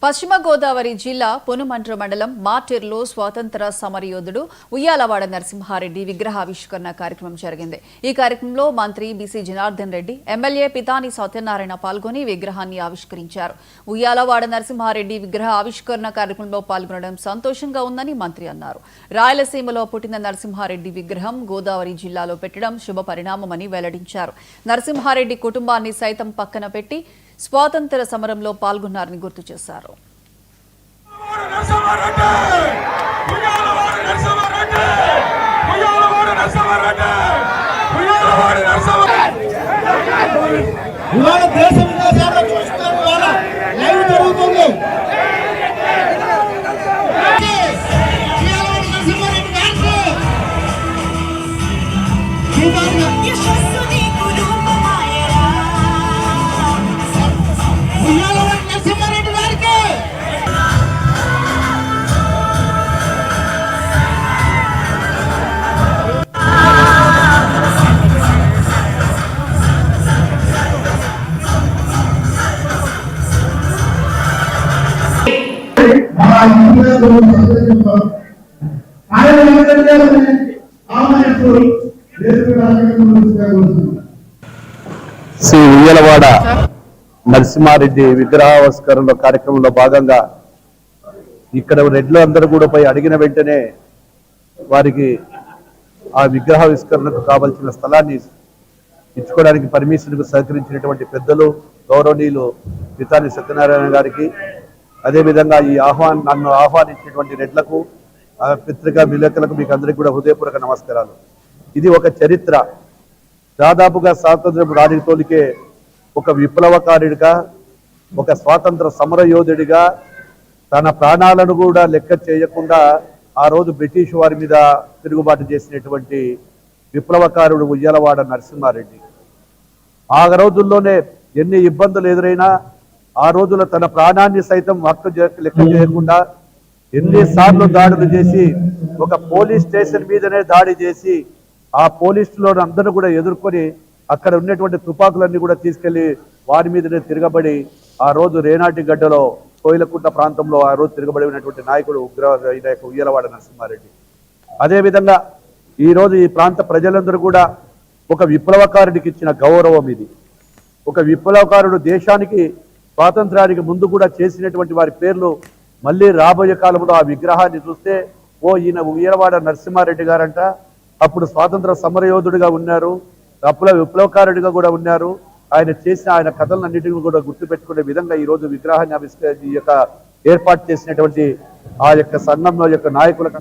పశ్చిమ గోదావరి జిల్లా పొనుమంట్ర మండలం మార్టెర్లో స్వాతంత్ర సమరయోధుడు ఉయ్యాలవాడ నరసింహారెడ్డి విగ్రహావిష్కరణ కార్యక్రమం జరిగింది. ఈ కార్యక్రమంలో మంత్రి బీసీ జనార్దన్ రెడ్డి, ఎమ్మెల్యే పితాని సత్యనారాయణ పాల్గొని విగ్రహాన్ని ఆవిష్కరించారు. ఉయ్యాలవాడ నరసింహారెడ్డి విగ్రహ ఆవిష్కరణ కార్యక్రమంలో పాల్గొనడం సంతోషంగా ఉందని మంత్రి అన్నారు. రాయలసీమలో పుట్టిన నరసింహారెడ్డి విగ్రహం గోదావరి జిల్లాలో పెట్టడం శుభ పరిణామమని వెల్లడించారు. నరసింహారెడ్డి కుటుంబాన్ని సైతం పక్కన పెట్టి స్వాతంత్ర సమరంలో పాల్గొన్నారని గుర్తు చేశారు. శ్రీ ఉయ్యాలవాడ నరసింహారెడ్డి విగ్రహావిష్కరణ కార్యక్రమంలో భాగంగా ఇక్కడ రెడ్లు అందరూ కూడా పోయి అడిగిన వెంటనే వారికి ఆ విగ్రహావిష్కరణకు కావలసిన స్థలాన్ని ఇచ్చుకోవడానికి పర్మిషన్కు సహకరించినటువంటి పెద్దలు గౌరవనీయులు పితాని సత్యనారాయణ గారికి, అదేవిధంగా ఈ నన్ను ఆహ్వానించినటువంటి రెడ్లకు, పత్రికా విలేకరులకు మీకు అందరికీ కూడా హృదయపూర్వక నమస్కారాలు. ఇది ఒక చరిత్ర. దాదాపుగా స్వాతంత్ర్యం రానికి తోలికే ఒక విప్లవకారుడిగా, ఒక స్వాతంత్ర సమరయోధుడిగా తన ప్రాణాలను కూడా లెక్క చేయకుండా ఆ రోజు బ్రిటిష్ వారి మీద తిరుగుబాటు చేసినటువంటి విప్లవకారుడు ఉయ్యాలవాడ నరసింహారెడ్డి. ఆ రోజుల్లోనే ఎన్ని ఇబ్బందులు ఎదురైనా ఆ రోజుల్లో తన ప్రాణాన్ని సైతం లెక్క చేయకుండా ఎన్నిసార్లు దాడులు చేసి, ఒక పోలీస్ స్టేషన్ మీదనే దాడి చేసి ఆ పోలీసులో అందరూ కూడా ఎదుర్కొని అక్కడ ఉన్నటువంటి తుపాకులన్నీ కూడా తీసుకెళ్లి వారి మీదనే తిరగబడి ఆ రోజు రేనాటి గడ్డలో కోయిలకుంట ప్రాంతంలో ఆ రోజు తిరగబడినటువంటి నాయకుడు ఉయ్యాలవాడ నరసింహారెడ్డి. అదేవిధంగా ఈరోజు ఈ ప్రాంత ప్రజలందరూ కూడా ఒక విప్లవకారుడికి ఇచ్చిన గౌరవం ఇది. ఒక విప్లవకారుడు దేశానికి స్వాతంత్రానికి ముందు కూడా చేసినటువంటి వారి పేర్లు మళ్ళీ రాబోయే కాలంలో ఆ విగ్రహాన్ని చూస్తే ఈయన ఉయ్యాలవాడ నరసింహారెడ్డి గారంట అప్పుడు స్వాతంత్ర సమరయోధుడిగా ఉన్నారు, అప్పుడు విప్లవకారుడిగా కూడా ఉన్నారు. ఆయన చేసిన ఆయన కథలన్నింటినీ కూడా గుర్తుపెట్టుకునే విధంగా ఈరోజు విగ్రహాన్ని ఏర్పాటు చేసినటువంటి ఆ యొక్క సంఘంలో యొక్క నాయకులకు